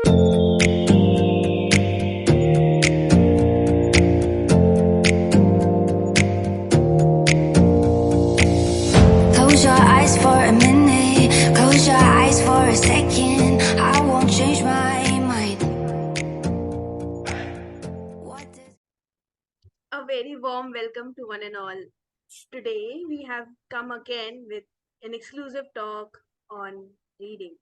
Close your eyes for a minute, close your eyes for a second. I won't change my mind. What does A very warm welcome to one and all. Today we have come again with an exclusive talk on reading.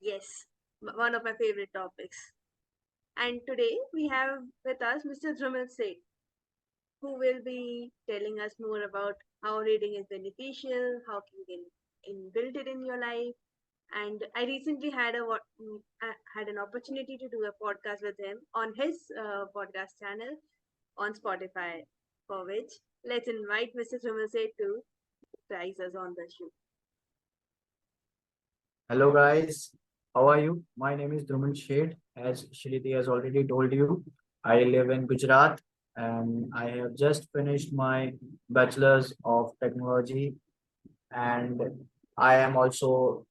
Yes, one of my favorite topics. And today we have with us Mr. Dhrumal Seth, who will be telling us more about how reading is beneficial, how you can build it in your life. And I recently had an opportunity to do a podcast with him on his podcast channel on Spotify, for which let's invite Mr. Trimase to prize us on the show. Hello guys, how are you? My name is Druman Sheth. As Shriti has already told you, I live in Gujarat and I have just finished my bachelor's of technology and I am also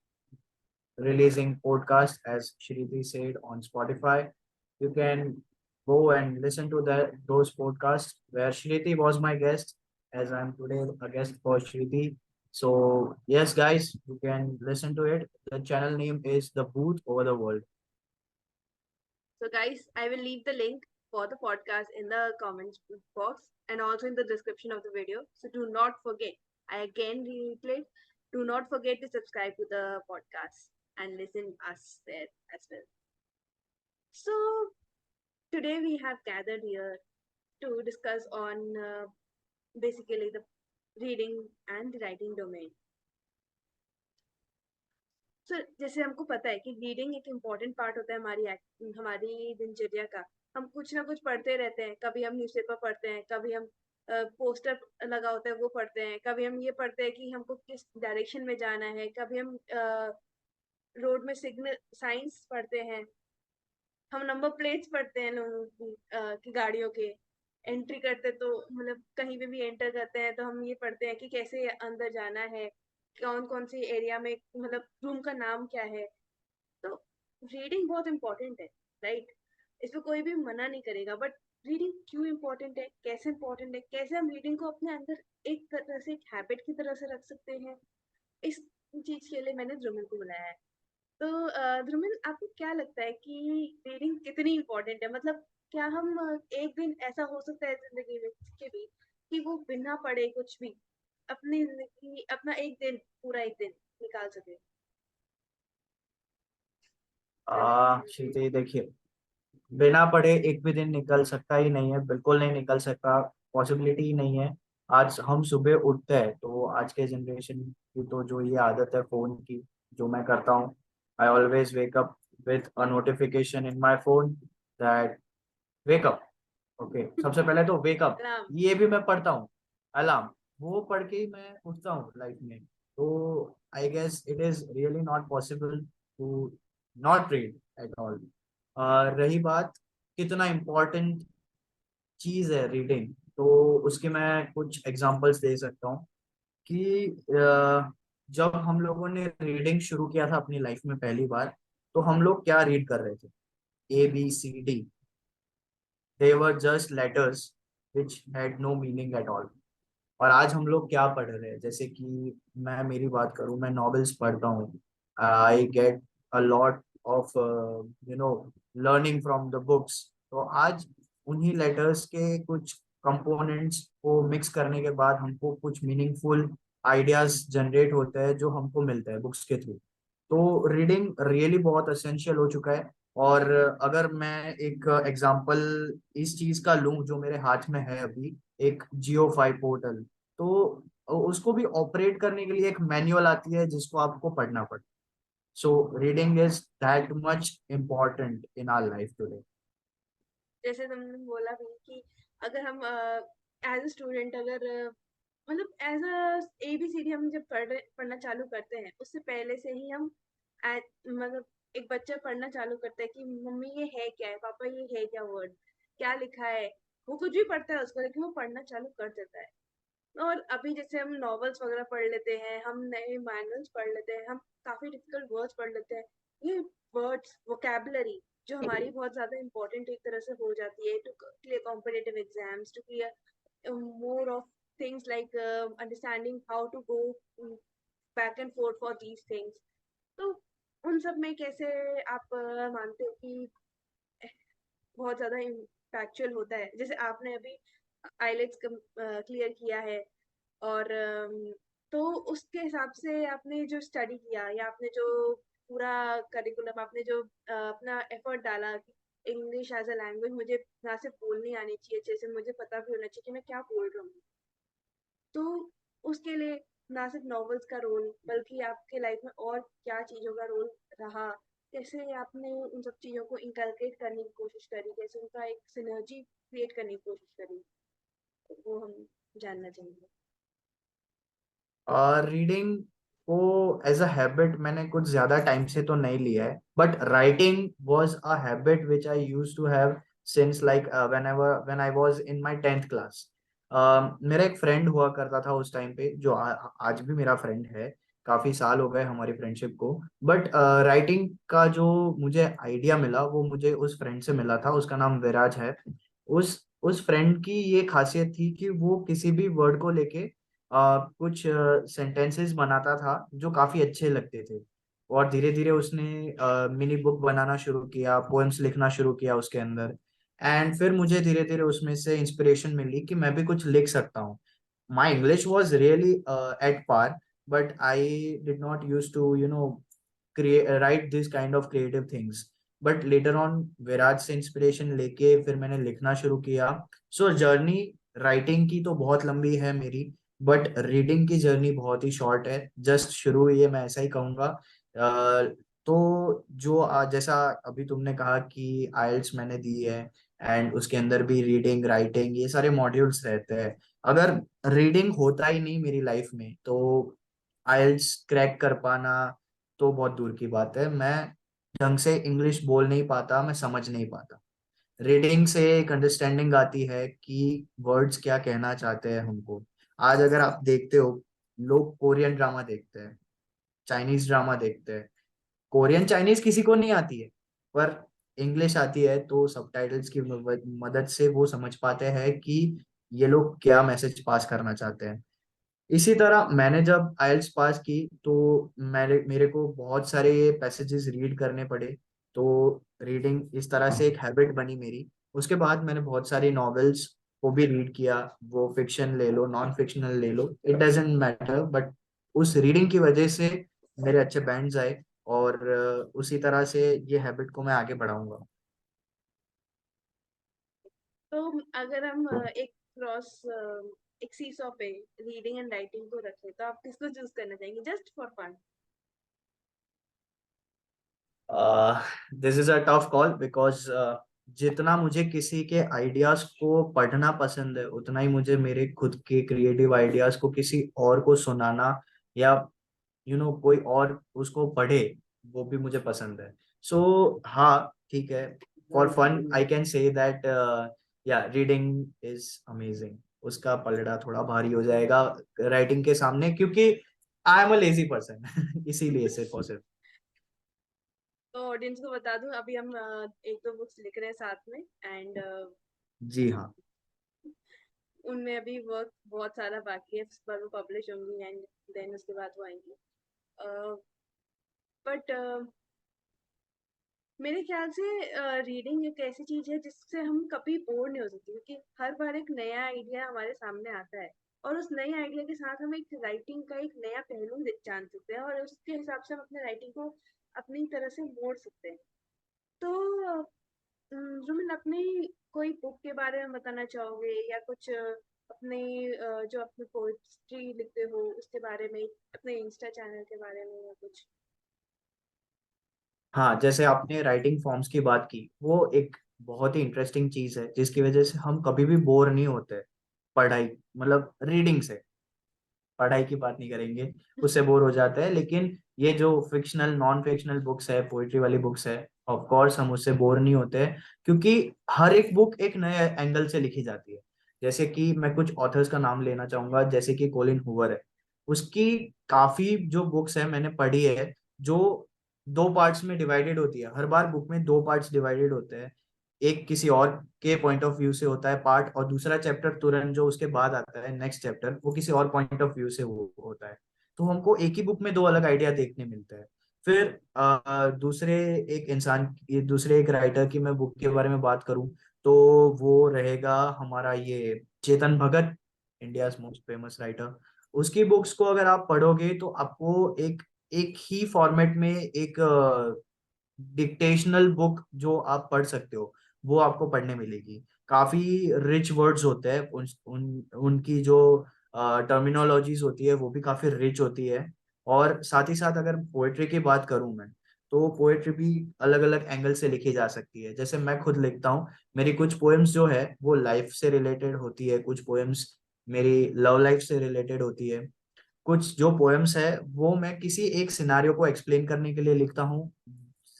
releasing podcast as Shriti said on Spotify. You can go and listen to those podcasts where Shriti was my guest as I'm today a guest for Shriti. So yes guys, you can listen to it. The channel name is The Booth Over the World. So, guys, I will leave the link for the podcast in the comments box and also in the description of the video. So, do not forget, I again reiterate, do not forget to subscribe to the podcast and listen us there as well. So, today we have gathered here to discuss on basically the reading and writing domain. Sir जैसे हमको पता है कि reading एक important part होता है हमारी दिनचर्या का। हम कुछ ना कुछ पढ़ते रहते हैं, कभी हम न्यूज़पेपर पढ़ते हैं, कभी हम पोस्टर लगा होता है वो पढ़ते हैं, कभी हम ये पढ़ते हैं कि हमको किस डायरेक्शन में जाना है, कभी हम रोड में सिग्नल साइंस पढ़ते हैं, हम नंबर प्लेट्स पढ़ते हैं लोगों की गाड़ियों के। एंट्री करते तो मतलब कहीं पे भी एंटर करते हैं तो हम ये पढ़ते हैं कि कैसे अंदर जाना है, कौन-कौन सी एरिया में मतलब रूम का नाम क्या है। तो रीडिंग बहुत इम्पोर्टेंट है, राइट? इसमें कोई भी मना नहीं करेगा, बट रीडिंग क्यों इम्पोर्टेंट है, कैसे इम्पोर्टेंट है, कैसे हम रीडिंग को अपने अंदर एक तरह से एक हैबिट की तरह से रख सकते हैं, इस चीज़ के लिए मैंने ध्रुमिल को बुलाया है। तो ध्रुमिल, आपको क्या लगता है कि रीडिंग कितनी इम्पोर्टेंट है? मतलब क्या हम एक दिन ऐसा हो सकता है ज़िंदगी में किसी के भी कि वो बिना पढ़े कुछ भी अपनी ज़िंदगी अपना एक दिन पूरा एक दिन निकाल सके? श्रीति देखिए, बिना पढ़े एक भी दिन निकल सकता ही नहीं है, बिल्कुल नहीं निकल सकता, पॉसिबिलिटी ही नहीं है। आज हम सुबह उठते हैं तो आज के जनरेशन की तो जो ये आदत है फोन की, जो मैं करता हूँ, I always wake up with a notification in my phone that wake up. Okay, सबसे पहले तो वेक अप अलार्म। ये भी मैं पढ़ता हूँ, अलार्म वो पढ़ के ही मैं उठता हूँ लाइफ में। तो I guess it is really not possible to not read at all. रही बात कितना इम्पोर्टेंट चीज है रीडिंग, तो उसके मैं कुछ एग्जांपल्स दे सकता हूँ कि जब हम लोगों ने रीडिंग शुरू किया था अपनी लाइफ में पहली बार, तो हम लोग क्या रीड कर रहे थे? ABCD, they were just letters which had no meaning at all. और आज हम लोग क्या पढ़ रहे हैं? जैसे कि मैं मेरी बात करूं, मैं नॉवेल्स पढ़ता हूँ, I get a lot of learning from the books. तो आज उन्हीं लेटर्स के कुछ कंपोनेंट्स को मिक्स करने के बाद हमको कुछ मीनिंगफुल आइडियाज जनरेट होते हैं जो हमको मिलते हैं बुक्स के थ्रू। तो रीडिंग रियली बहुत असेंशियल हो चुका है। और अगर मैं एक एग्जांपल इस चीज का लूं जो मेरे हाथ में है अभी, एक जियो 5 पोर्टल, तो उसको भी ऑपरेट करने के लिए एक मैनुअल आती है जिसको आपको पढ़ना पड़ता है। So reading is that much important in our life today. जैसे तुमने बोला भी कि अगर हम एज अ स्टूडेंट अगर मतलब एज अ ABCD हम जब पढ़ना चालू करते हैं उससे पहले से ही हम मतलब एक बच्चा पढ़ना चालू करता है कि मम्मी ये है क्या है, पापा ये है क्या वर्ड, क्या लिखा है। वो कुछ भी पढ़ता है उसको, लेकिन वो पढ़ना चालू कर देता है। और अभी जैसे हम नॉवेल्स वगैरह पढ़ लेते हैं, हम नए मैनुअल्स पढ़ लेते हैं, हम काफी डिफिकल्ट वर्ड्स पढ़ लेते हैं। ये वर्ड्स वोकेबलरी जो हमारी बहुत ज़्यादा इम्पोर्टेंट एक तरह से हो जाती है to clear competitive exams, to clear more of things like understanding how to go back and forth for these things. तो उन सब में कैसे आप मानते हो कि बहुत ज़्यादा इम्पैक्चुअल होता है? जैसे आपने अभी आईलेट्स क्लियर किया है और तो उसके हिसाब से आपने जो स्टडी किया या आपने जो पूरा करिकुलम आपने जो अपना एफर्ट डाला कि इंग्लिश एज अ लैंग्वेज मुझे ना सिर्फ बोलनी आनी चाहिए, जैसे मुझे पता भी होना चाहिए कि मैं क्या बोल रहा हूँ। तो उसके लिए ना सिर्फ नॉवेल्स का रोल बल्कि आपके लाइफ में और क्या चीज़ों का रोल रहा, कैसे आपने उन सब चीज़ों को इनकलकेट करने की कोशिश करी, कैसे उनका एक सिनर्जी क्रिएट करने की कोशिश करी, तो वो हम जानना चाहेंगे। रीडिंग को एज अ हैबिट मैंने कुछ ज्यादा टाइम से तो नहीं लिया है, but writing was a habit which I used to have since like when I was in my 10th class. मेरा एक फ्रेंड हुआ करता था उस टाइम पे, जो आज भी मेरा फ्रेंड है। काफी साल हो गए हमारी फ्रेंडशिप को, बट राइटिंग का जो मुझे आइडिया मिला वो मुझे उस फ्रेंड से मिला था। उसका नाम विराज है। उस फ्रेंड की ये खासियत थी कि वो किसी भी वर्ड को लेके कुछ सेंटेंसेस बनाता था जो काफी अच्छे लगते थे। और धीरे धीरे उसने मिनी बुक बनाना शुरू किया, पोएम्स लिखना शुरू किया उसके अंदर। एंड फिर मुझे धीरे धीरे उसमें से इंस्पिरेशन मिली कि मैं भी कुछ लिख सकता हूँ। My English was really at par, but I did not use to create write this kind of creative things. But later on Viraj से इंस्पिरेशन लेके फिर मैंने लिखना शुरू किया। सो जर्नी राइटिंग की तो बहुत लंबी है मेरी, बट रीडिंग की जर्नी बहुत ही शॉर्ट है, जस्ट शुरू हुई है, मैं ऐसा ही कहूंगा। तो जो जैसा अभी तुमने कहा कि आइल्स मैंने दी है, एंड उसके अंदर भी रीडिंग राइटिंग ये सारे मॉड्यूल्स रहते हैं। अगर रीडिंग होता ही नहीं मेरी लाइफ में तो आइल्स क्रैक कर पाना तो बहुत दूर की बात है। मैं ढंग से इंग्लिश बोल नहीं पाता, मैं समझ नहीं पाता। रीडिंग से एक अंडरस्टैंडिंग आती है कि वर्ड्स क्या कहना चाहते हैं हमको। आज अगर आप देखते हो, लोग कोरियन ड्रामा देखते हैं, चाइनीज ड्रामा देखते हैं। कोरियन चाइनीज किसी को नहीं आती है, पर इंग्लिश आती है तो सबटाइटल्स की मदद से वो समझ पाते हैं कि ये लोग क्या मैसेज पास करना चाहते हैं। इसी तरह मैंने जब आइल्स पास की तो मेरे को बहुत सारे पैसेजेस रीड करने पड़े। तो रीडिंग इस तरह से एक हैबिट बनी मेरी। उसके बाद मैंने बहुत सारी नॉवेल्स को भी रीड किया। वो फिक्शन ले लो, नॉन फिक्शनल ले लो, इट डजेंट मैटर, बट उस रीडिंग की वजह से मेरे अच्छे बैंड्स आए। और उसी तरह से ये हैबिट को मैं आगे बढ़ाऊंगा। तो अगर हम एक क्रॉस एक सीसॉ पे रीडिंग एंड राइटिंग को रखें तो आप किसको चूज करना चाहेंगे just for fun? This is a tough call because जितना मुझे किसी के आइडियाज को पढ़ना पसंद है, उतना ही मुझे मेरे खुद के क्रिएटिव आइडियाज को किसी और को सुनाना, या कोई और उसको पढ़े, वो भी मुझे पसंद है। सो हाँ, ठीक है, for fun I can say that या रीडिंग इज अमेजिंग। उसका पलड़ा थोड़ा भारी हो जाएगा राइटिंग के सामने, क्योंकि I am a lazy person इसीलिए सिर्फ और सिर्फ। तो ऑडियंस को बता दूं अभी हम एक दो बुक्स लिख रहे हैं साथ में एंड जी हाँ। उनमें अभी वर्क बहुत सारा बाकी है, इस बार वो पब्लिश होंगी एंड देन उसके बाद वो आएंगी। बट मेरे ख्याल से रीडिंग एक ऐसी चीज है जिससे हम कभी बोर नहीं हो सकते, क्योंकि हर बार एक नया आइडिया हमारे सामने आता है और उस नए आइडिया के साथ हम एक राइटिंग का एक नया पहलू जान सकते हैं और उसके हिसाब से हम अपने राइटिंग को अपनी तरह से मोड़ सकते हैं। तो जुमिन अपनी कोई बुक के बारे में बताना चाहोगे या कुछ अपने जो अपनी पोइट्री लिखते हो उसके बारे में, अपने इंस्टा चैनल के बारे में या कुछ? हाँ, जैसे आपने राइटिंग फॉर्म्स की बात की, वो एक बहुत ही इंटरेस्टिंग चीज है जिसकी वजह से हम कभी भी बोर नहीं होते। पढ़ाई मतलब रीडिंग से, पढ़ाई की बात नहीं करेंगे, उससे बोर हो जाते हैं। लेकिन ये जो फिक्शनल नॉन फिक्शनल बुक्स है, पोइट्री वाली बुक्स है, ऑफ कोर्स हम उससे बोर नहीं होते हैं, क्योंकि हर एक बुक एक नए एंगल से लिखी जाती है। जैसे कि मैं कुछ ऑथर्स का नाम लेना चाहूंगा, जैसे कि कोलिन हूवर है। उसकी काफी जो बुक्स है मैंने पढ़ी है, जो दो पार्ट्स में डिवाइडेड होती है, हर बार बुक में दो पार्ट्स डिवाइडेड होते हैं। एक किसी और के पॉइंट ऑफ व्यू से होता है पार्ट, और दूसरा चैप्टर तुरंत जो उसके बाद आता है नेक्स्ट चैप्टर, वो किसी और पॉइंट ऑफ व्यू से वो होता है। तो हमको एक ही बुक में दो अलग आइडिया देखने मिलते हैं। फिर दूसरे एक इंसान, ये दूसरे एक राइटर की मैं बुक के बारे में बात करूं, तो वो रहेगा हमारा ये Chetan Bhagat, India most famous writer. उसकी बुक्स को अगर आप पढ़ोगे तो आपको एक एक ही फॉर्मेट में एक डिक्टेशनल बुक जो आप पढ़ सकते हो, वो आपको पढ़ने मिलेगी। काफी रिच वर्ड्स होते हैं, उनकी जो टर्मिनोलॉजीज होती है वो भी काफी रिच होती है। और साथ ही साथ अगर पोएट्री की बात करूं मैं, तो पोएट्री भी अलग अलग एंगल से लिखी जा सकती है। जैसे मैं खुद लिखता हूँ, मेरी कुछ पोएम्स जो है वो लाइफ से रिलेटेड होती है, कुछ पोएम्स मेरी लव लाइफ से रिलेटेड होती है, कुछ जो पोएम्स है वो मैं किसी एक सिनारियो को एक्सप्लेन करने के लिए लिखता हूँ।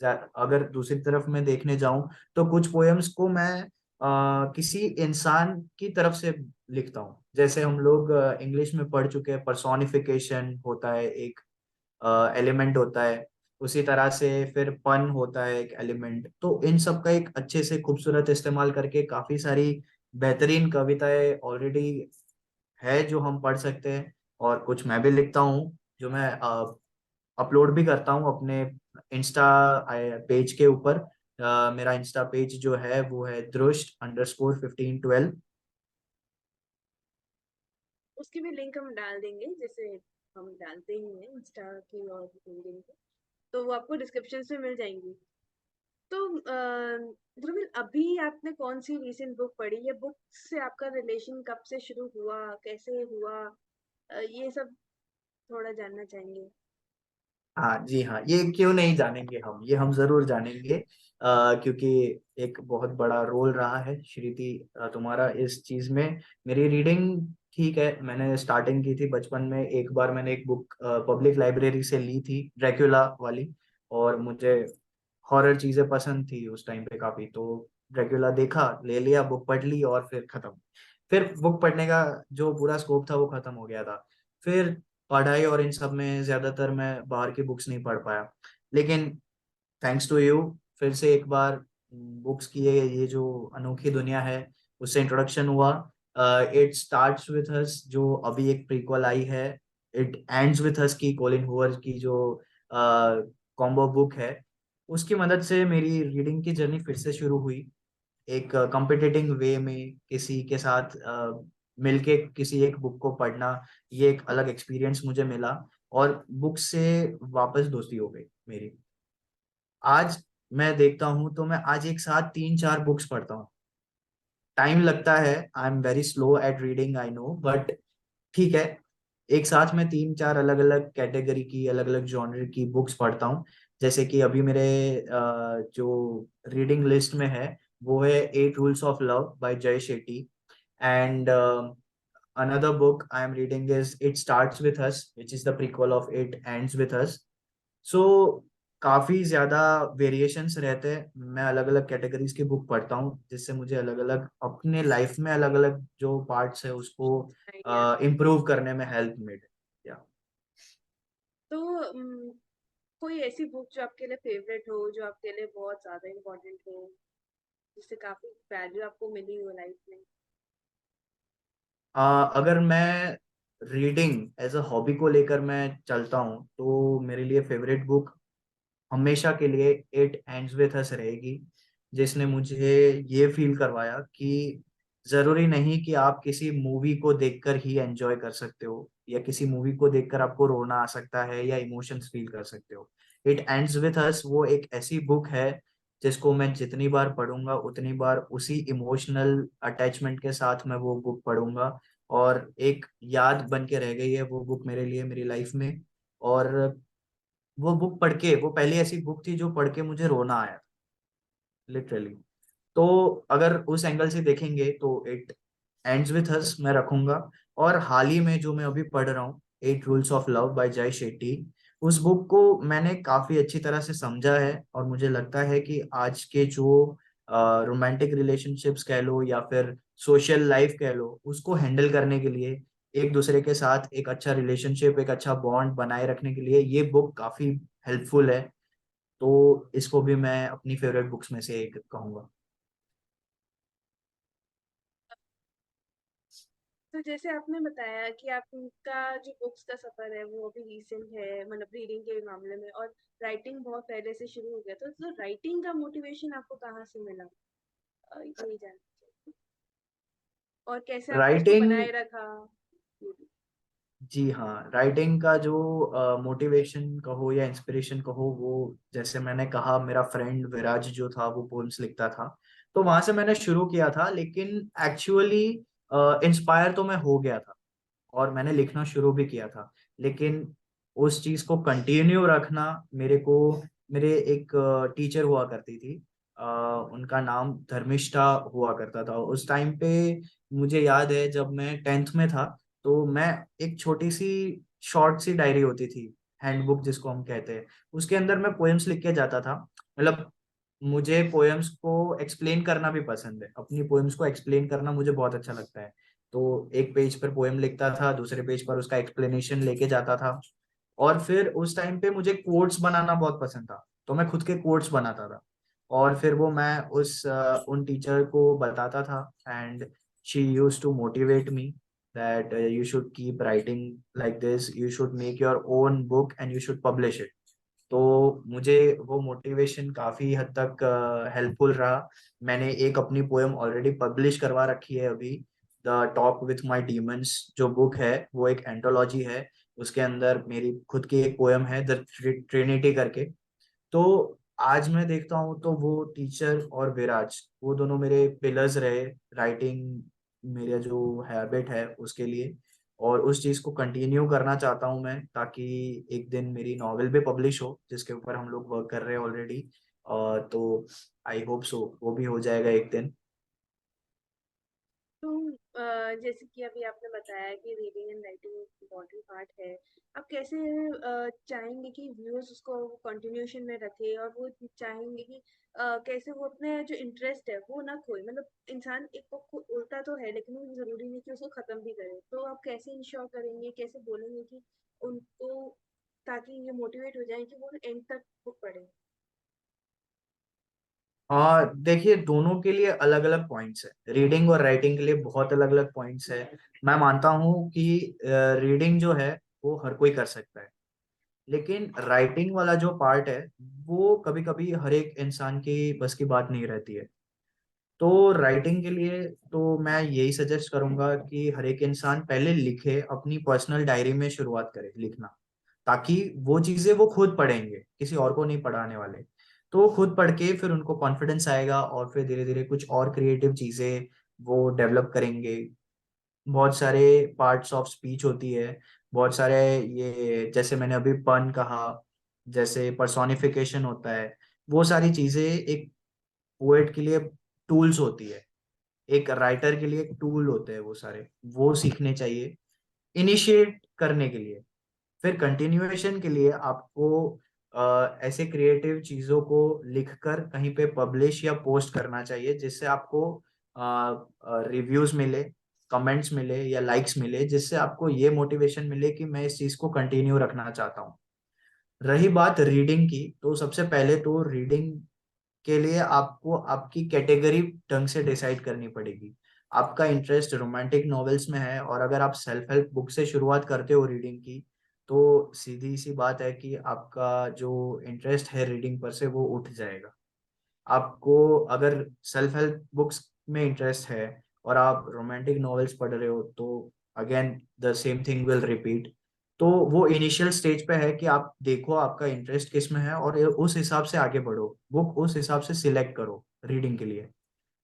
अगर दूसरी तरफ मैं देखने जाऊं, तो कुछ पोएम्स को मैं किसी इंसान की तरफ से लिखता हूँ। जैसे हम लोग इंग्लिश में पढ़ चुके हैं, पर्सोनिफिकेशन होता है एक एलिमेंट होता है, उसी तरह से फिर पन होता है एक एलिमेंट। तो इन सब का एक अच्छे से खूबसूरत इस्तेमाल करके काफी सारी बेहतरीन कविताएं ऑलरेडी है जो हम पढ़ सकते हैं। और कुछ मैं भी लिखता हूँ जो मैं अपलोड भी करता हूँ अपने इंस्टा पेज के ऊपर। मेरा इंस्टा पेज जो है वो है drush_1512। उसकी भी लिंक हम डाल देंगे, जैसे हम डालते ही हैं इंस्टा की और लिंक, तो वो आपको डिस्क्रिप्शन में मिल जाएंगी। तो ध्रुविल, अभी आपने कौन सी रीसेंट बुक पढ़ी? ये बुक से आपका रिलेशन कब से शुरू हुआ, कैसे हुआ? ये सब थोड़ा जानना चाहेंगे। हाँ जी हाँ, ये क्यों नहीं जानेंगे हम, ये हम जरूर जानेंगे। क्योंकि एक बहुत बड़ा रोल रहा है श्रुति तुम्हारा इस चीज में। मेरी रीडिंग ठीक है, मैंने स्टार्टिंग की थी बचपन में, एक बार मैंने एक बुक पब्लिक लाइब्रेरी से ली थी, ड्रैक्युला वाली। और मुझे हॉरर चीजें पसंद थी उस टाइम पे काफी, तो ड्रैक्युला देखा, ले लिया, बुक पढ़ ली, और फिर खत्म। फिर बुक पढ़ने का जो पूरा स्कोप था वो खत्म हो गया था। फिर पढ़ाई और इन सब में ज्यादातर मैं बाहर की बुक्स नहीं पढ़ पाया। लेकिन थैंक्स टू यू, फिर से एक बार बुक्स की ये जो अनोखी दुनिया है उससे इंट्रोडक्शन हुआ। इट स्टार्ट्स विथ अस, जो अभी एक प्रीक्वल आई है, इट एंड्स विथ अस की कोलिन हूवर की जो कॉम्बो बुक है, उसकी मदद से मेरी रीडिंग की जर्नी फिर से शुरू हुई। एक कंपिटिटिव वे में किसी के साथ मिलके किसी एक बुक को पढ़ना, ये एक अलग एक्सपीरियंस मुझे मिला। और बुक से वापस दोस्ती हो गई मेरी। आज मैं देखता हूँ तो मैं आज एक साथ तीन चार बुक्स पढ़ता हूँ। टाइम लगता है, I am very slow eight reading, I know, but ठीक है। एक साथ में तीन चार अलग अलग कैटेगरी की, अलग अलग जॉनर की बुक्स पढ़ता हूँ। जैसे कि अभी मेरे जो रीडिंग लिस्ट में है वो है 8 Rules of Love बाय जय Shetty. And another book I am reading is It Starts With Us, which is the prequel of It Ends With Us. So काफी ज्यादा वेरिएशंस रहते हैं, मैं अलग अलग कैटेगरीज की बुक पढ़ता हूँ, जिससे मुझे अलग अलग अपने लाइफ में अलग अलग जो पार्ट्स है उसको आइडिया। इम्प्रूव करने में हेल्प मिले। या तो कोई ऐसी बुक जो आपके लिए फेवरेट हो, जो आपके लिए बहुत ज्यादा इम्पोर्टेंट हो, जिससे काफी वैल्यू आपको मिली हो लाइफ में? अगर मैं रीडिंग एज अ हॉबी को लेकर मैं चलता हूँ, तो मेरे लिए फेवरेट बुक हमेशा के लिए इट एंड्स विथ अस रहेगी, जिसने मुझे ये फील करवाया कि जरूरी नहीं कि आप किसी मूवी को देखकर ही एंजॉय कर सकते हो, या किसी मूवी को देखकर आपको रोना आ सकता है या इमोशंस फील कर सकते हो। इट एंड्स विथ अस वो एक ऐसी बुक है जिसको मैं जितनी बार पढ़ूंगा उतनी बार उसी इमोशनल अटैचमेंट के साथ मैं वो बुक पढ़ूंगा। और एक याद बन के रह गई है वो बुक मेरे लिए मेरी लाइफ में। और वो बुक पढ़ के, वो पहली ऐसी बुक थी जो पढ़ के मुझे रोना आया, लिटरली। तो अगर उस एंगल से देखेंगे तो इट एंड्स विथ अस मैं रखूंगा। और हाल ही में जो मैं अभी पढ़ रहा हूँ, 8 Rules of Love बाय जय शेट्टी, उस बुक को मैंने काफी अच्छी तरह से समझा है। और मुझे लगता है कि आज के जो रोमांटिक रिलेशनशिप्स कह लो या फिर सोशल लाइफ कह लो, उसको हैंडल करने के लिए, एक दूसरे के साथ एक अच्छा रिलेशनशिप, एक अच्छा बॉन्ड बनाए रखने के लिए ये बुक काफी हेल्पफुल है। तो इसको भी मैं अपनी फेवरेट बुक्स में से एक कहूंगा। तो जैसे आपने बताया कि आपका जो बुक्स का सफर है वो अभी रिसेंट है, मतलब रीडिंग के मामले में, और राइटिंग बहुत पहले से शुरू हो गया, तो राइटिंग का मोटिवेशन आपको कहाँ से मिला? ये जानना चाहिए। और कैसे आपने उसको राइटिंग, बनाए रखा? ये भी। जी हाँ, राइटिंग का जो मोटिवेशन कहो या इंस्पिरेशन कहो, वो जैसे मैंने कहा, मेरा फ्रेंड विराज जो था वो पोम्स लिखता था, तो वहां से मैंने शुरू किया था। लेकिन एक्चुअली इंस्पायर तो मैं हो गया था और मैंने लिखना शुरू भी किया था, लेकिन उस चीज को कंटिन्यू रखना मेरे को, मेरे एक टीचर हुआ करती थी, अ, उनका नाम धर्मिष्ठा हुआ करता था उस टाइम पे। मुझे याद है जब मैं 10th में था, तो मैं एक छोटी सी शॉर्ट सी डायरी होती थी, हैंडबुक जिसको हम कहते हैं, उसके अंदर मैं पोएम्स लिख के जाता था। मतलब मुझे पोएम्स को एक्सप्लेन करना भी पसंद है, अपनी पोएम्स को एक्सप्लेन करना मुझे बहुत अच्छा लगता है। तो एक पेज पर पोएम लिखता था, दूसरे पेज पर उसका एक्सप्लेनेशन लेके जाता था। और फिर उस टाइम पे मुझे कोट्स बनाना बहुत पसंद था, तो मैं खुद के कोट्स बनाता था और फिर वो मैं उन टीचर को बताता था। And she use to motivate me that you should keep writing like this, you should make your own book and you should publish it. तो मुझे वो मोटिवेशन काफी हद तक हेल्पफुल रहा। मैंने एक अपनी पोएम ऑलरेडी पब्लिश करवा रखी है अभी, the talk with my demons जो बुक है, वो एक एंथोलॉजी है। उसके अंदर मेरी खुद की एक पोएम है, द ट्रिनिटी करके। तो आज मैं देखता हूँ तो वो टीचर और विराज, वो दोनों मेरे पिलर्स रहे राइटिंग, मेरा जो हैबिट है उसके लिए। और उस चीज को कंटिन्यू करना चाहता हूँ मैं, ताकि एक दिन मेरी नॉवेल भी पब्लिश हो जिसके ऊपर हम लोग वर्क कर रहे हैं ऑलरेडी। तो आई होप सो वो भी हो जाएगा एक दिन। तो जैसे कि अभी आपने बताया कि रीडिंग एंड राइटिंग एक इम्पोर्टेंट पार्ट है, आप कैसे चाहेंगे कि व्यूअर्स उसको कंटिन्यूशन में रखे, और वो चाहेंगे कि कैसे वो अपने जो इंटरेस्ट है वो ना खोए, मतलब इंसान एक बुक को उल्टा तो है लेकिन वो जरूरी नहीं कि उसको खत्म भी करे, तो आप कैसे इंश्योर करेंगे, कैसे बोलेंगे कि उनको, ताकि ये मोटिवेट हो जाए कि वो एंड तक बुक पढ़े? देखिए, दोनों के लिए अलग अलग पॉइंट्स है, रीडिंग और राइटिंग के लिए बहुत अलग अलग पॉइंट्स है। मैं मानता हूँ कि रीडिंग जो है वो हर कोई कर सकता है, लेकिन राइटिंग वाला जो पार्ट है वो कभी कभी हर एक इंसान की बस की बात नहीं रहती है। तो राइटिंग के लिए तो मैं यही सजेस्ट करूंगा कि हर एक इंसान पहले लिखे, अपनी पर्सनल डायरी में शुरुआत करे लिखना, ताकि वो चीजें वो खुद पढ़ेंगे, किसी और को नहीं पढ़ाने वाले। तो वो खुद पढ़ के फिर उनको कॉन्फिडेंस आएगा और फिर धीरे धीरे कुछ और क्रिएटिव चीजें वो डेवलप करेंगे। बहुत सारे पार्ट्स ऑफ स्पीच होती है, बहुत सारे, ये जैसे मैंने अभी पन कहा, जैसे पर्सोनिफिकेशन होता है, वो सारी चीजें एक पोएट के लिए टूल्स होती है, एक राइटर के लिए एक टूल होते हैं वो सारे, वो सीखने चाहिए इनिशिएट करने के लिए। फिर कंटिन्यूएशन के लिए आपको ऐसे क्रिएटिव चीजों को लिखकर कहीं पे पब्लिश या पोस्ट करना चाहिए, जिससे आपको रिव्यूज मिले, कमेंट्स मिले या लाइक्स मिले, जिससे आपको ये मोटिवेशन मिले कि मैं इस चीज को कंटिन्यू रखना चाहता हूँ। रही बात रीडिंग की, तो सबसे पहले तो रीडिंग के लिए आपको आपकी कैटेगरी ढंग से डिसाइड करनी पड़ेगी। आपका इंटरेस्ट रोमांटिक नॉवेल्स में है और अगर आप सेल्फ हेल्प बुक से शुरुआत करते हो रीडिंग की, तो सीधी सी बात है कि आपका जो इंटरेस्ट है रीडिंग पर से वो उठ जाएगा। आपको अगर सेल्फ हेल्प बुक्स में इंटरेस्ट है और आप रोमांटिक नॉवेल्स पढ़ रहे हो, तो again the same thing will repeat. तो वो इनिशियल स्टेज पे है कि आप देखो आपका इंटरेस्ट किस में है और उस हिसाब से आगे बढ़ो, बुक उस हिसाब से सिलेक्ट करो रीडिंग के लिए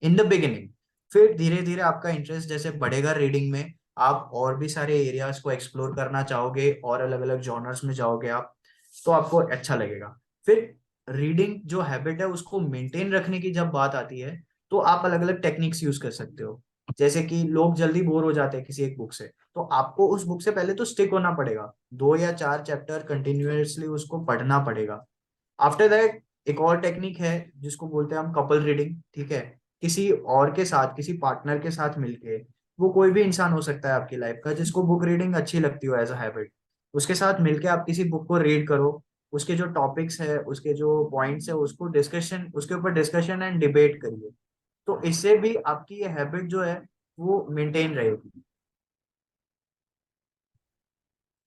इन द बिगिनिंग। फिर धीरे धीरे आपका इंटरेस्ट जैसे बढ़ेगा रीडिंग में, आप और भी सारे एरियाज को एक्सप्लोर करना चाहोगे और अलग अलग जॉनर्स में जाओगे आप, तो आपको अच्छा लगेगा। फिर रीडिंग जो हैबिट है उसको मेंटेन रखने की जब बात आती है, तो आप अलग अलग टेक्निक्स यूज कर सकते हो। जैसे कि लोग जल्दी बोर हो जाते हैं किसी एक बुक से, तो आपको उस बुक से पहले तो स्टिक होना पड़ेगा, 2 या 4 चैप्टर कंटिन्यूअसली उसको पढ़ना पड़ेगा। आफ्टर दैट एक और टेक्निक है जिसको बोलते हैं हम कपल रीडिंग, ठीक है? किसी और के साथ, किसी पार्टनर के साथ मिलके, वो कोई भी इंसान हो सकता है आपकी लाइफ का जिसको बुक रीडिंग अच्छी लगती हो एज अ हैबिट, उसके साथ मिलके आप किसी बुक को रीड करो। उसके जो टॉपिक्स है, उसके जो पॉइंट्स है, उसको डिस्कशन, उसके ऊपर डिस्कशन एंड डिबेट करिए। तो इससे भी आपकी ये हैबिट जो है वो मेंटेन रहेगी।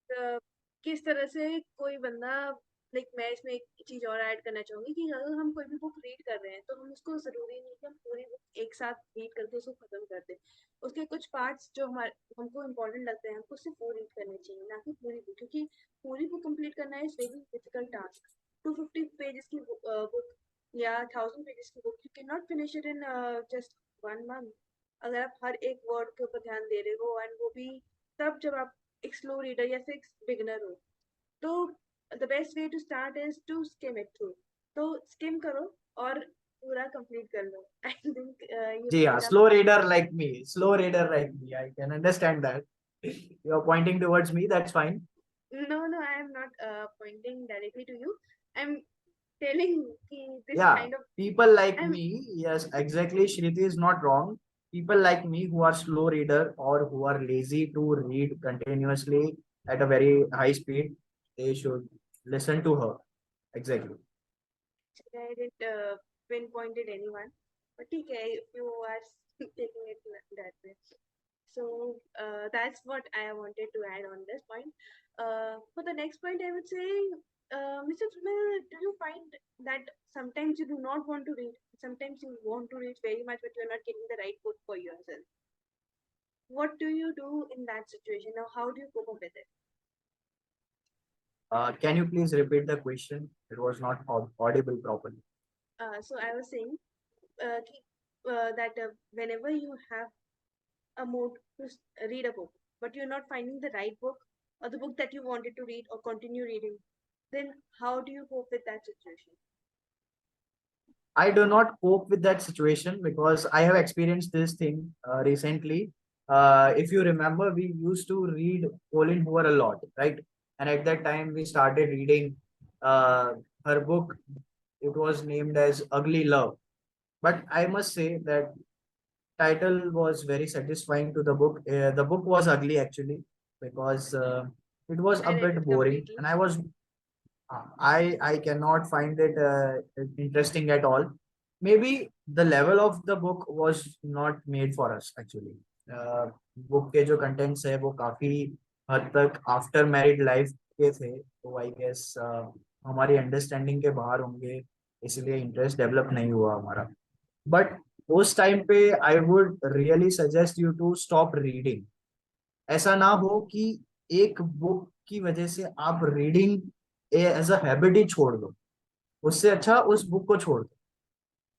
अ, किस तरह से कोई बंदा, लाइक मैं इसमें एक चीज और ऐड करना चाहूंगी कि अगर हम कोई भी बुक रीड कर रहे हैं तो हम उसको जरूरी नहीं कि हम पूरी बुक एक साथ रीड करके उसको खत्म कर दें। उसके कुछ पार्ट्स जो हमारे हमको इम्पोर्टेंट लगते हैं हमको सिर्फ वो रीड करने चाहिए, ना कि पूरी बुक, क्योंकि पूरी बुक कंप्लीट करना is very difficult task. 250 pages की बुक या 1000 पेजेस की book, you can not finish it in just 1 month. अगर आप हर एक वर्ड के ऊपर ध्यान दे रहे हो, एंड वो भी तब जब आप एक स्लो रीडर या फिर बिगनर हो, तो the best way to start is to skim it through. तो स्किम करो और पूरा कंप्लीट कर लो। आई थिंक ये जी हाँ, मेरा slow reader like me, slow reader like me, I can understand that. You are pointing towards me, that's fine. no, I am not pointing directly to you. I'm telling कि this Yeah, kind of people like I'm me, yes, exactly. Shriti is not wrong. People like me who are slow reader or who are lazy to read continuously at a very high speed, they should listen to her. Exactly. I didn't pinpointed anyone, but okay, if you are taking it that way. So that's what I wanted to add on this point. For the next point, I would say, Mr. Smil, do you find that sometimes you do not want to read, sometimes you want to read very much, but you're not getting the right book for yourself? What do you do in that situation? Now, how do you cope up with it? Can you please repeat the question? It was not audible properly. So I was saying that whenever you have a mood to read a book, but you're not finding the right book or the book that you wanted to read or continue reading, then how do you cope with that situation? I do not cope with that situation because I have experienced this thing recently. If you remember, we used to read Colin Hoover a lot, right? And at that time, we started reading her book. It was named as Ugly Love. But I must say that title was very satisfying to the book. The book was ugly actually because it was I a read bit it boring, completely. and I cannot find it interesting at all. Maybe the level of the book was not made for us actually. Book के जो contents है वो काफी हद तक after married life के थे, तो आई गेस हमारी अंडरस्टैंडिंग के बाहर होंगे, इसलिए इंटरेस्ट डेवलप नहीं हुआ हमारा। बट उस टाइम पे I would really suggest you to stop reading. ऐसा ना हो कि एक बुक की वजह से आप रीडिंग एज अ हैबिट ही छोड़ दो। उससे अच्छा उस बुक को छोड़ दो,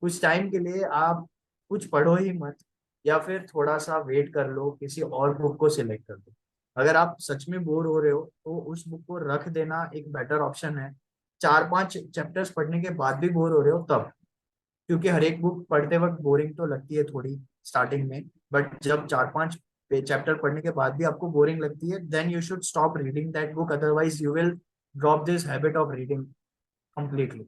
कुछ टाइम के लिए आप कुछ पढ़ो ही मत, या फिर थोड़ा सा वेट कर लो, किसी और बुक को सिलेक्ट कर दो। अगर आप सच में बोर हो रहे हो तो उस बुक को रख देना एक बेटर ऑप्शन है। 4-5 चैप्टर्स पढ़ने के बाद भी बोर हो रहे हो तब, क्योंकि हर एक बुक पढ़ते वक्त बोरिंग तो लगती है थोड़ी स्टार्टिंग में, बट जब 4-5 चैप्टर पढ़ने के बाद भी आपको बोरिंग लगती है, then you should stop reading that book, otherwise you will drop this habit of reading completely.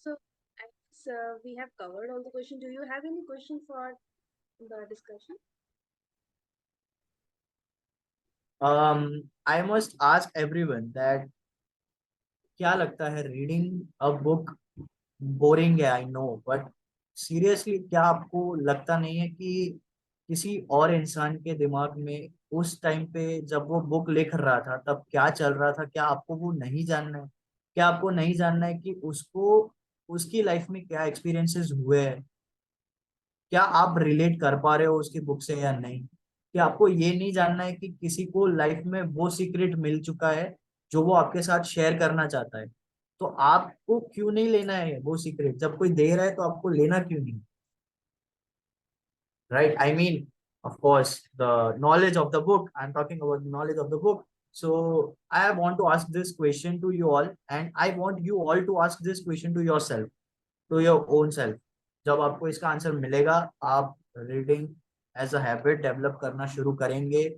So I guess we have covered all the questions. Do you have any question for the discussion? I must ask everyone that क्या लगता है, reading a book boring है I know, but seriously क्या आपको लगता नहीं है कि किसी और इंसान के दिमाग में उस टाइम पे जब वो बुक लिख रहा था तब क्या चल रहा था? क्या आपको वो नहीं जानना है? क्या आपको नहीं जानना है कि उसको उसकी लाइफ में क्या एक्सपीरियंसेस हुए हैं? क्या आप रिलेट कर पा रहे हो उसकी बुक से या नहीं? क्या आपको ये नहीं जानना है कि किसी को लाइफ में वो सीक्रेट मिल चुका है जो वो आपके साथ शेयर करना चाहता है? तो आपको क्यों नहीं लेना है वो सीक्रेट? जब कोई दे रहा है तो आपको लेना क्यों नहीं? Right, I mean, of course, the knowledge of the book, I'm talking about the knowledge of the book. So I want to ask this question to you all, and I want you all to ask this question to yourself, to your own self. जब आपको इसका answer मिलेगा, आप reading as a habit develop करना शुरू करेंगे,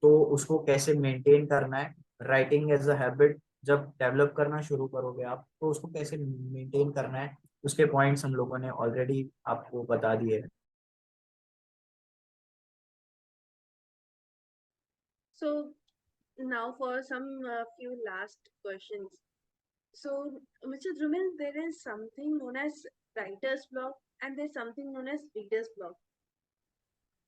तो उसको कैसे मेंटेन करना है। राइटिंग एज अ हैबिट जब डेवलप करना शुरू करोगे आप, तो उसको कैसे मेंटेन करना है, उसके पॉइंट्स हम लोगों ने ऑलरेडी आपको बता दिए हैं। So Now for some few last questions. So, Mr. Drumil, there is something known as writer's block and there's something known as reader's block.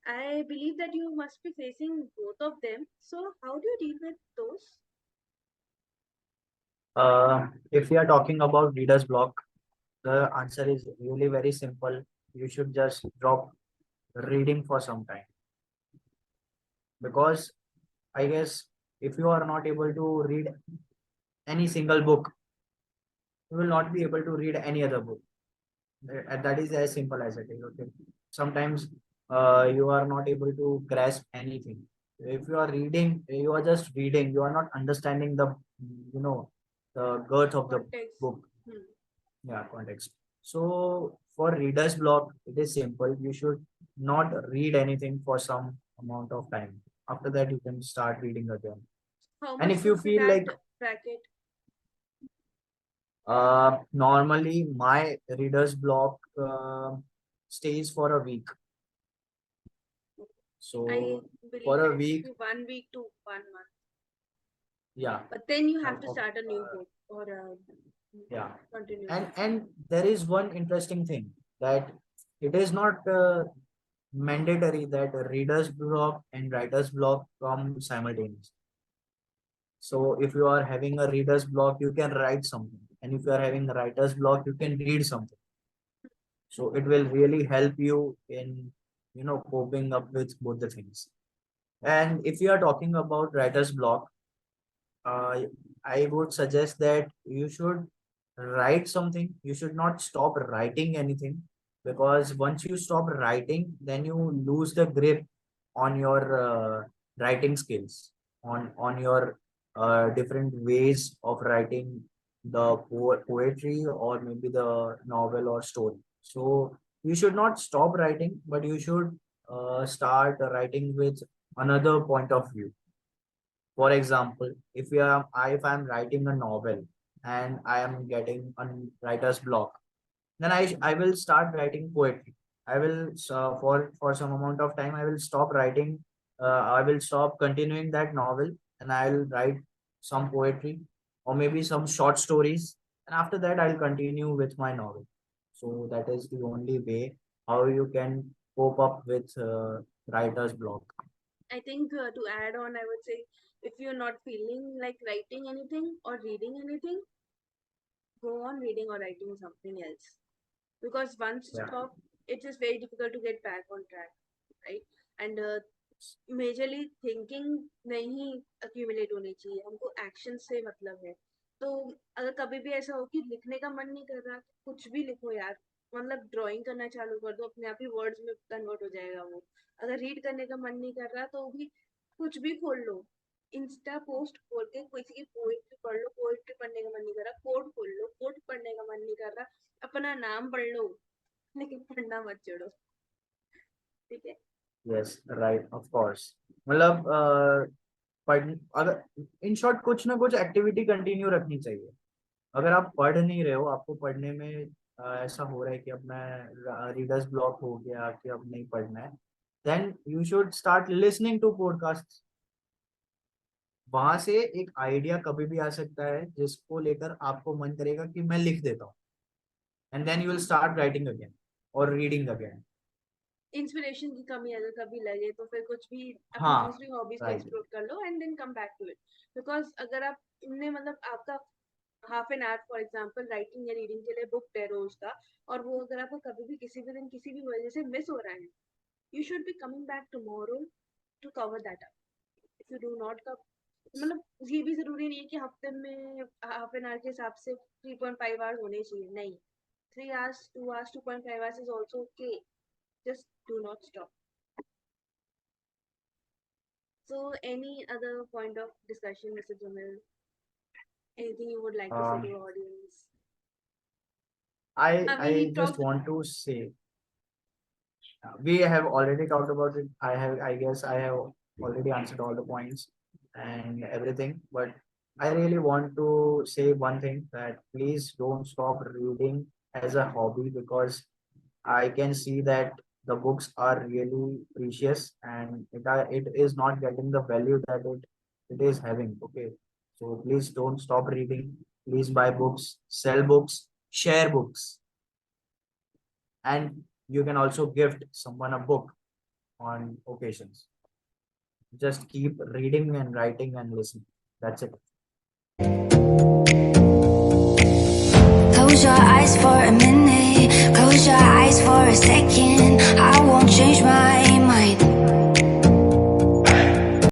I believe that you must be facing both of them. So, how do you deal with those? If we are talking about reader's block, the answer is really very simple. You should just drop reading for some time, because I guess if you are not able to read any single book, you will not be able to read any other book. And that is as simple as it is. Okay. Sometimes you are not able to grasp anything. If you are reading, you are just reading. You are not understanding the, you know, the girth of the Context. book. Hmm. Yeah, context. So for reader's block, it is simple. You should not read anything for some amount of time. After that, you can start reading again. How And much if you would be feel that like bracket? normally my reader's block stays for a week. I So believe for a it week, to be 1 week to 1 month. yeah, But then you have to of, start a new book or yeah. continue. And there is one interesting thing, that it is not mandatory that a reader's block and writer's block come simultaneously. So if you are having a reader's block, you can write something, and if you are having a writer's block, you can read something. So it will really help you in, coping up with both the things. And if you are talking about writer's block, uh, I would suggest that you should write something. You should not stop writing anything, because once you stop writing, then you lose the grip on your writing skills, on your different ways of writing the poetry, or maybe the novel or story. So you should not stop writing, but you should start writing with another point of view. For example, if I'm writing a novel and I am getting a writer's block, then I will start writing poetry. I will for some amount of time I will stop writing. I will stop continuing that novel, and I'll write some poetry or maybe some short stories, and after that I'll continue with my novel. So that is the only way how you can cope up with writer's block. I think to add on, I would say if you're not feeling like writing anything or reading anything, go on reading or writing something else. Because once you Yeah. stop, it is very difficult to get back on track, right? And majorly thinking नहीं accumulate होनी चाहिए, हमको action से मतलब है. तो अगर कभी भी ऐसा हो कि लिखने का मन नहीं कर रहा, तो कुछ भी लिखो यार. मतलब ड्राइंग करना चालू कर दो, अपने आप ही वर्ड्स में कन्वर्ट हो जाएगा वो. अगर रीड करने का मन नहीं कर रहा तो भी कुछ भी खोल लो. इंस्टा पोस्ट खोल के किसी की पोइट्री पढ़ लो. पोइट्री पढ़ने का मन नहीं कर रहा, कोट खोल लो. कोट पढ़ने का मन नहीं कर रहा, अपना नाम पढ़ लो, लेकिन पढ़ना मत छोड़ो. ठीक है. Yes, right, of course. मतलब पढ़ अगर इन शॉर्ट कुछ ना कुछ एक्टिविटी कंटिन्यू रखनी चाहिए. अगर आप पढ़ नहीं रहे हो, आपको पढ़ने में ऐसा हो रहा है कि अब मैं रीडर्स ब्लॉक हो गया कि अब नहीं पढ़ना है, then you should start listening to podcast. वहां से एक आइडिया कभी भी आ सकता है जिसको लेकर आपको मन करेगा कि मैं लिख देता हूँ, and then you will start writing again और रीडिंग अगेन. इंस्पिरेशन की कमी अगर कभी लगे तो फिर कुछ भी अपनी हाँ, दूसरी हॉबीज को राइट. एक्सप्लोर कर लो and then come back to it. Because अगर आप इनने मतलब आपका half an hour for example writing या रीडिंग के लिए बुक है रोज का, और वो अगर आपको कभी भी किसी भी दिन किसी भी वजह से मिस हो रहा है, you should be coming back tomorrow to cover that up. If you do not come, मतलब ये भी जरूरी नहीं है कि हफ्ते में हाफ एन आवर के हिसाब से 3.5 आवर्स होने चाहिए. नहीं, 3 hours, 2 hours, 2.5 hours is also okay. Just do not stop. So, any other point of discussion, Mr. Jamil? Anything you would like to say to um, the audience? I We just talked. want to say, we have already talked about it. I guess I have already answered all the points and everything, but I really want to say one thing, that please don't stop reading as a hobby, because I can see that the books are really precious, and it is not getting the value that it it is having. Okay, so please don't stop reading. Please buy books, sell books, share books, and you can also gift someone a book on occasions. Just keep reading and writing and listening. That's it. Close your eyes for a minute, close your eyes for a second.